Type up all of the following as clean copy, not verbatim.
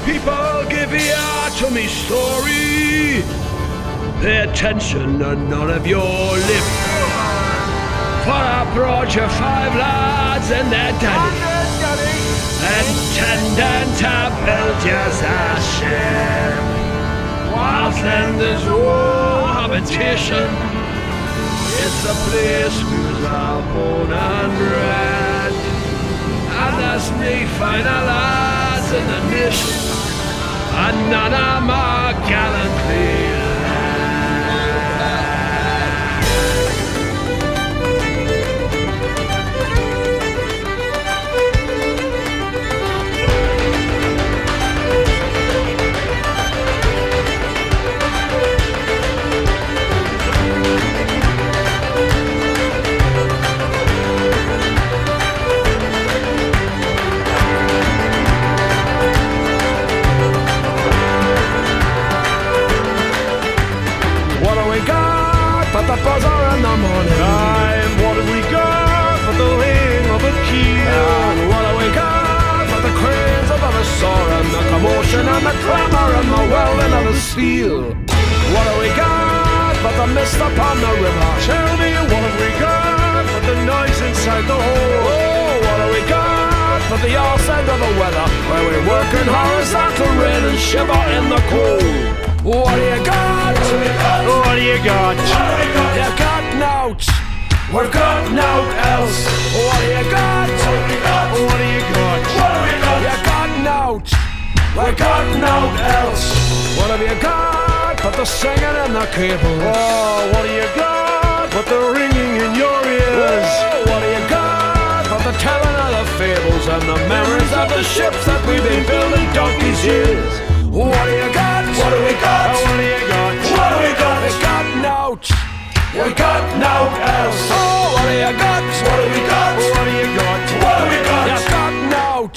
People, give ear to me story. Pay attention and none of your lip. For I brought you 5 lads and their daddy, intending to build yours a ship. Heartland is your habitation. It's the place where I'm born and bred. And there's me finer lads in the nation, and none of my gallantry. But the buzzer in the morning Time, what have we got for the ring of a keel? And what do we got for the cranes above us soaring, the commotion and the clamour and the welding of the steel? What do we got but the mist upon the river? Tell me, what have we got for the noise inside the hole? Oh, what do we got for the arse end of the weather, where we work in horizontal rain and shiver in the cold? What do you got? What do you got? You got nought. We've got nought else. What do you got? What do you got? You got nought. We got nought else. What have you got but the singing and the cables? Oh, what do you got but the ringing in your ears? Oh, what do you got but the telling of the fables and the memories of the ships that we've been building donkey's years? What do you got? What do we got? What do you got? What do we got? We got nought. We got nought else. Oh, what do you got? What do we got? What do you got? What do we got? You got nought.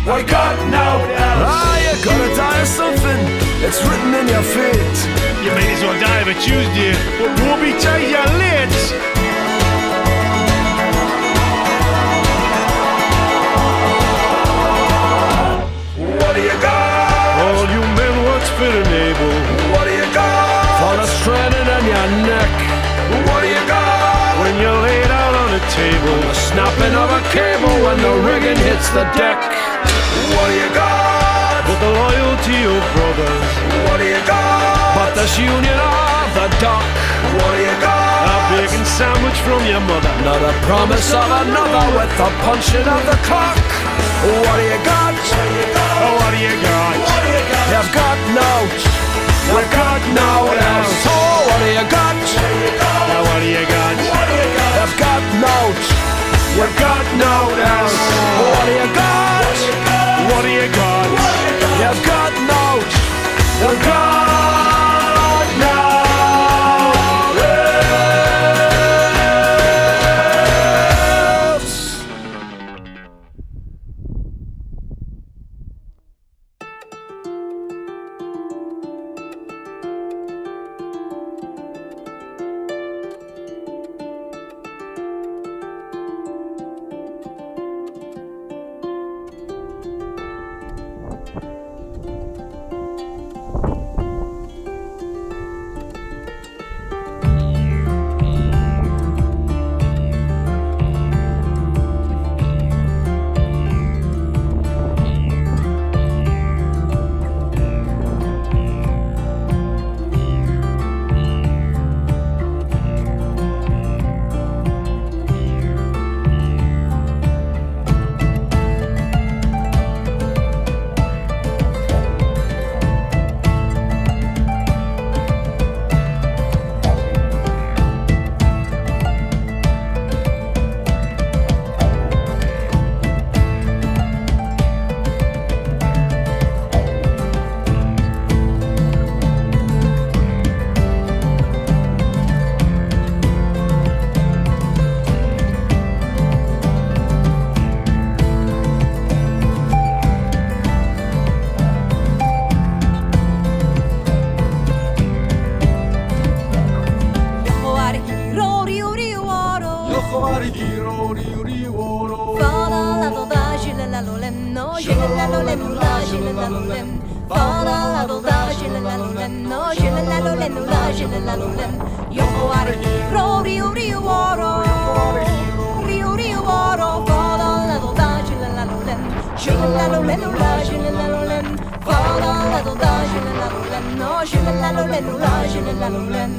We got nought else. Ah, you gotta die of something. It's written in your fate. You may as well die of a Tuesday, but won't be till you're late. What do you got? All you men, what's fit and able? What do you got? For the straining in your neck. What do you got? When you're laid out on a table, the snapping of a cable when the rigging hits the deck. What do you got? But the loyalty of brothers. What do you got? But this union of the dock. What do you got? A bacon sandwich from your mother, not a promise of another with the punching of the clock. What do you got? Oh, what do you got? What do you got? You've got nought. You've got nought else. Oh, what do you got? Now what do you got? What do you got? You've got nought. You've got nought else. What do you got? What do you got? You've got nought. You've got nought else. Gillalolem, no Gillalolem, la Gillalolem. Fa-la-la-do-da, Gillalolem, no Gillalolem, la Gillalolem. Yo-ho-a-ri-ro, rio-rio-oro, rio-rio-oro. Fa-la-la-do-da, Gillalolem, Gillalolem, la Gillalolem. Fa-la-la-do-da, Gillalolem, no Gillalolem, la Gillalolem.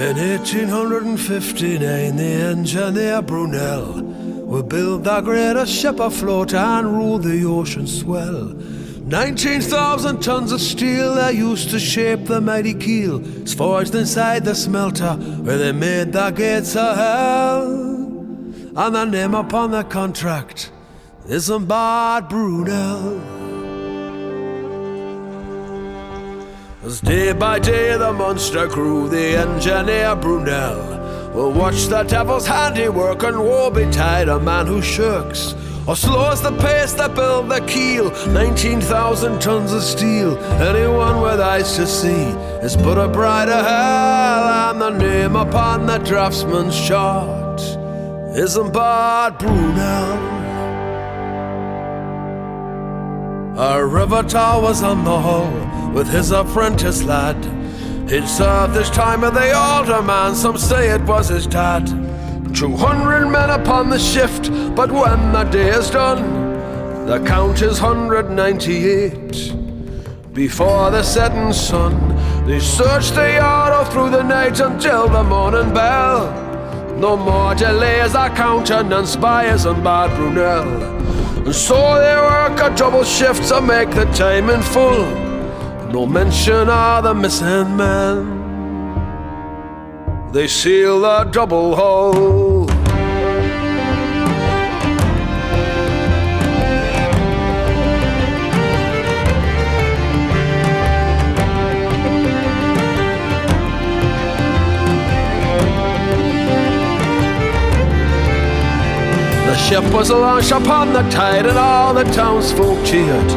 In 1859, the engineer Brunel would build the greatest ship afloat and rule the ocean swell. 19,000 tons of steel they used to shape the mighty keel. It's forged inside the smelter where they made the gates of hell. And the name upon the contract is Bob Brunel. As day by day the monster grew, the engineer Brunel will watch the devil's handiwork, and woe betide a man who shirks or slows the pace that build the keel. 19,000 tons of steel, anyone with eyes to see is but a bride of hell. And the name upon the draftsman's chart is Bob Brunel. A riveter was on the hull with his apprentice lad. He'd served his time with the older man, some say it was his dad. 200 men upon the shift, but when the day is done, the count is 198. Before the setting sun, they searched the yard all through the night until the morning bell. No more delays are countenanced by his Bob Brunel. And so they work a double shift to make the time in full. No mention of the missing men. They seal the double hull. The ship was launched upon the tide, and all the townsfolk cheered.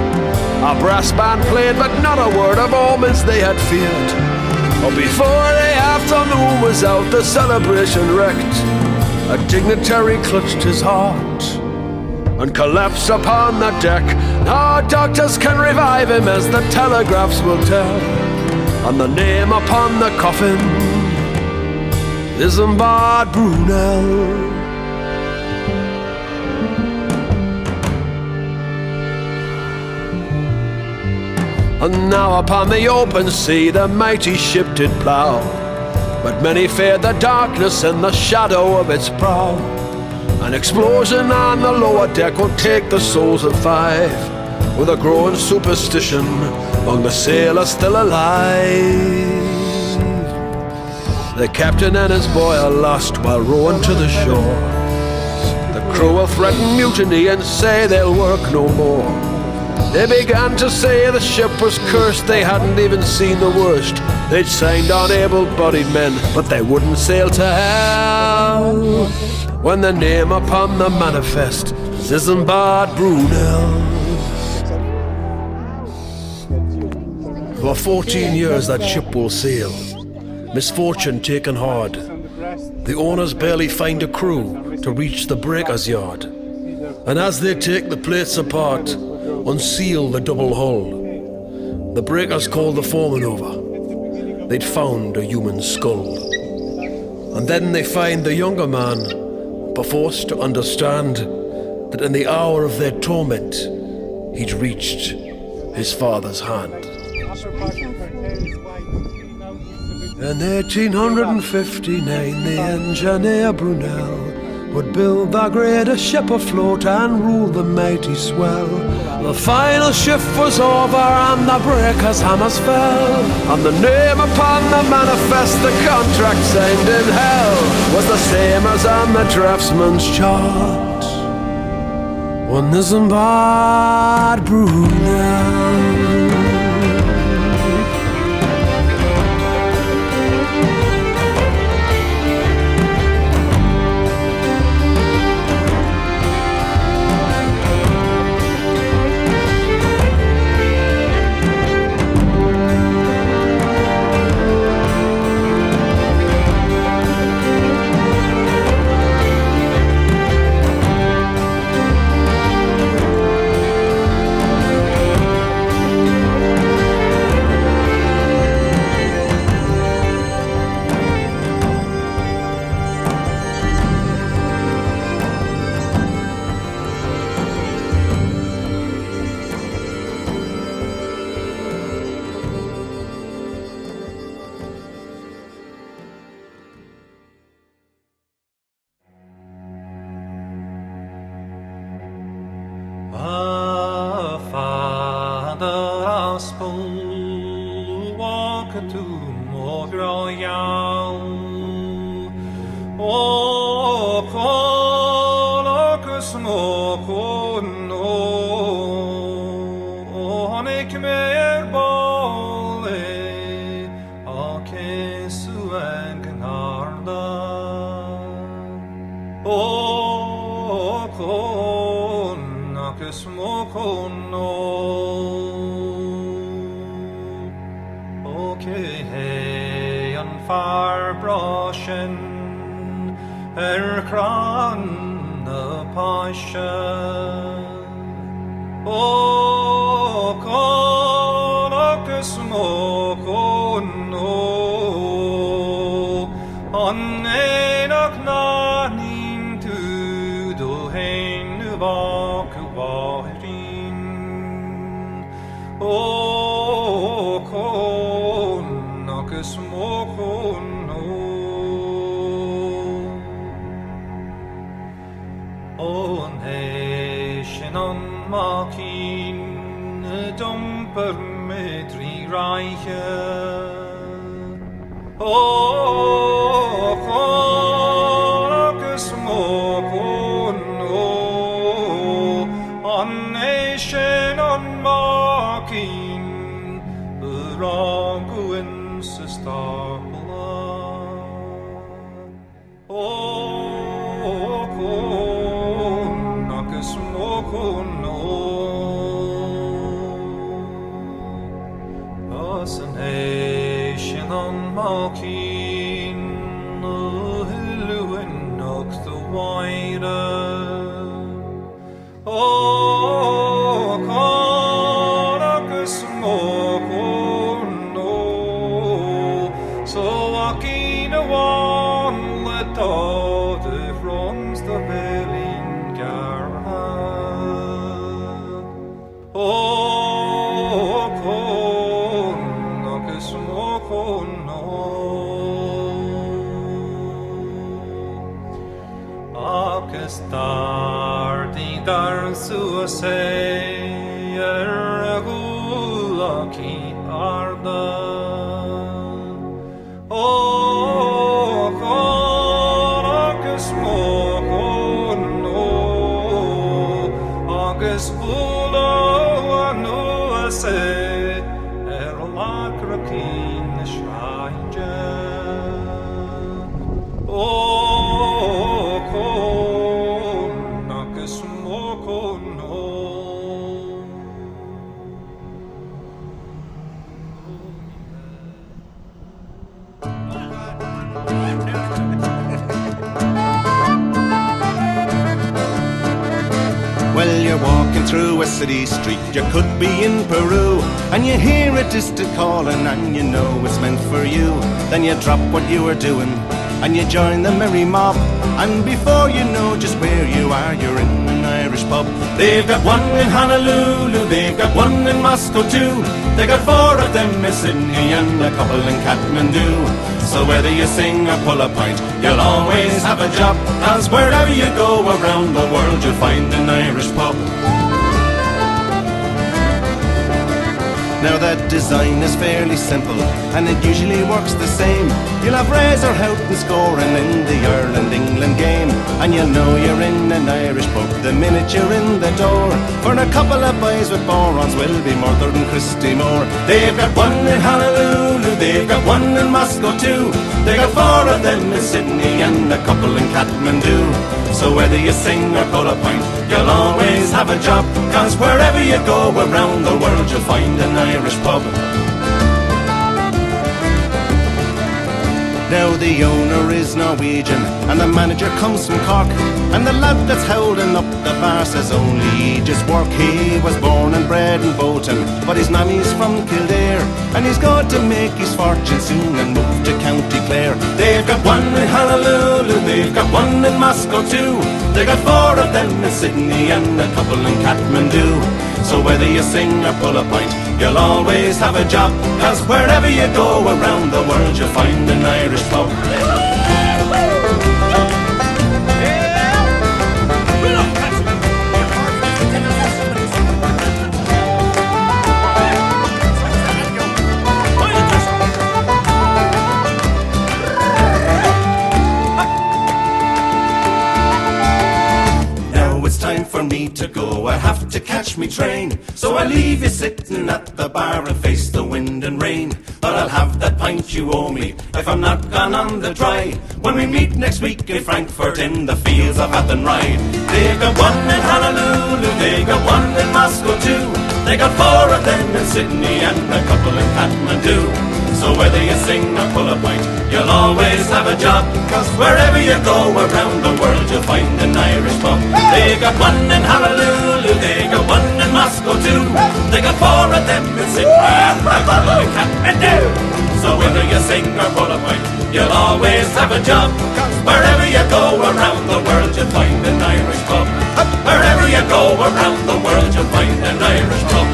A brass band played, but not a word of omens they had feared. But before the afternoon was out, the celebration wrecked. A dignitary clutched his heart and collapsed upon the deck. Now doctors can revive him, as the telegraphs will tell. And the name upon the coffin is Bob Brunel. And now upon the open sea the mighty ship did plough, but many feared the darkness and the shadow of its prow. An explosion on the lower deck will take the souls of 5, with a growing superstition among the sailors still alive. The captain and his boy are lost while rowing to the shore. The crew will threaten mutiny and say they'll work no more. They began to say the ship was cursed, they hadn't even seen the worst. They'd signed on able-bodied men, but they wouldn't sail to hell. When the name upon the manifest Isambard Brunel. For 14 years that ship will sail, misfortune taken hard. The owners barely find a crew to reach the breaker's yard. And as they take the plates apart, unseal the double hull, the breakers call the foreman over. They'd found a human skull. And then they find the younger man, perforce to understand that in the hour of their torment, he'd reached his father's hand. In 1859, the engineer Brunel would build the greatest ship afloat and rule the mighty swell. The final shift was over and the breakers' hammers fell, and the name upon the manifest, the contract signed in hell, was the same as on the draftsman's chart. One Isambard Brunel. you're walking through a city street, you could be in Peru, and you hear a distant calling and you know it's meant for you. Then you drop what you were doing and you join the merry mob, and before you know just where you are, you're in an Irish pub. They've got one in Honolulu, they've got one in Moscow too. They got 4 of them in Sydney and a couple in Kathmandu. So whether you sing or pull a pint, you'll always have a job, 'cause wherever you go around the world, you'll find an Irish pub. Now that design is fairly simple, and it usually works the same. You'll have Razor Houghton scoring in the Ireland-England game, and you'll know you're in an Irish pub the minute you're in the door. For a couple of boys with borons will be Murder and Christy Moore. They've got one in Honolulu, they've got one in Moscow too. They got 4 of them in Sydney and a couple in Kathmandu. So whether you sing or pull a pint, you'll always have a job, 'cause wherever you go around the world, you'll find an Irish pub. Now the owner is Norwegian and the manager comes from Cork, and the lad that's holding up the bar says only he just work. He was born and bred in Bolton, but his mammy's from Kildare, and he's going to make his fortune soon and move to County Clare. They've got one in Honolulu, they've got one in Moscow too. They got 4 of them in Sydney and a couple in Kathmandu. So whether you sing or pull a pint, you'll always have a job, 'cause wherever you go around the world, you'll find an Irish pub. Time for me to go, I have to catch me train, so I leave you sitting at the bar and face the wind and rain. But I'll have that pint you owe me if I'm not gone on the dry, when we meet next week in Frankfurt in the fields of Athenry. They've got one in Honolulu, they've got one in Moscow too. They got 4 of them in Sydney and a couple in Kathmandu. So whether you sing or pull a pint, you'll always have a job, 'cause wherever you go around the world, you'll find an Irish pub. They got one in Honolulu, they got one in Moscow too. They got 4 of them in Sydney and a couple in Kathmandu. So whether you sing or pull a pint, you'll always have a job, 'cause wherever you go around the world, you'll find an Irish pub. Wherever you go around the world, you'll find an Irish pub.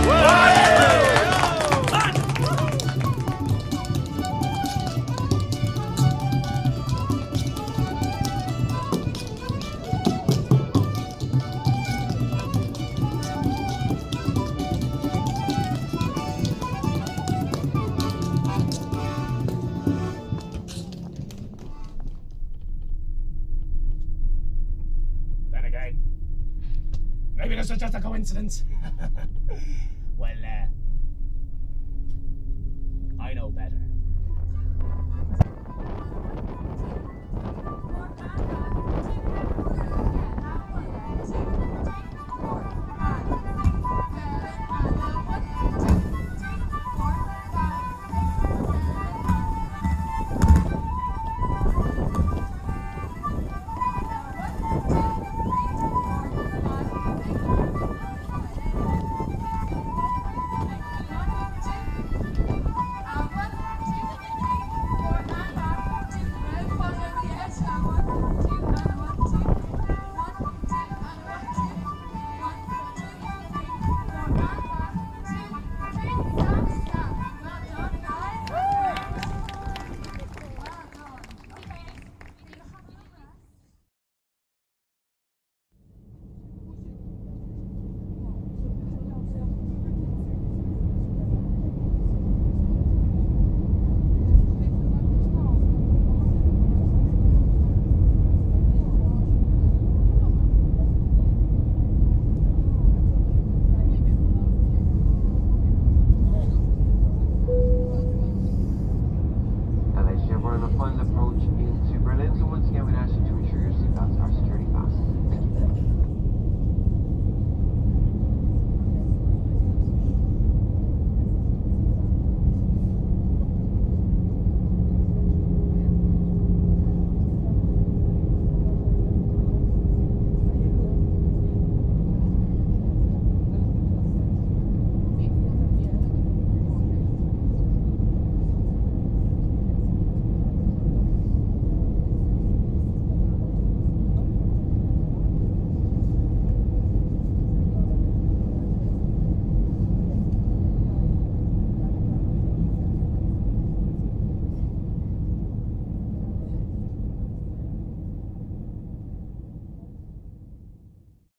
Maybe this was just a coincidence. Well, I know better.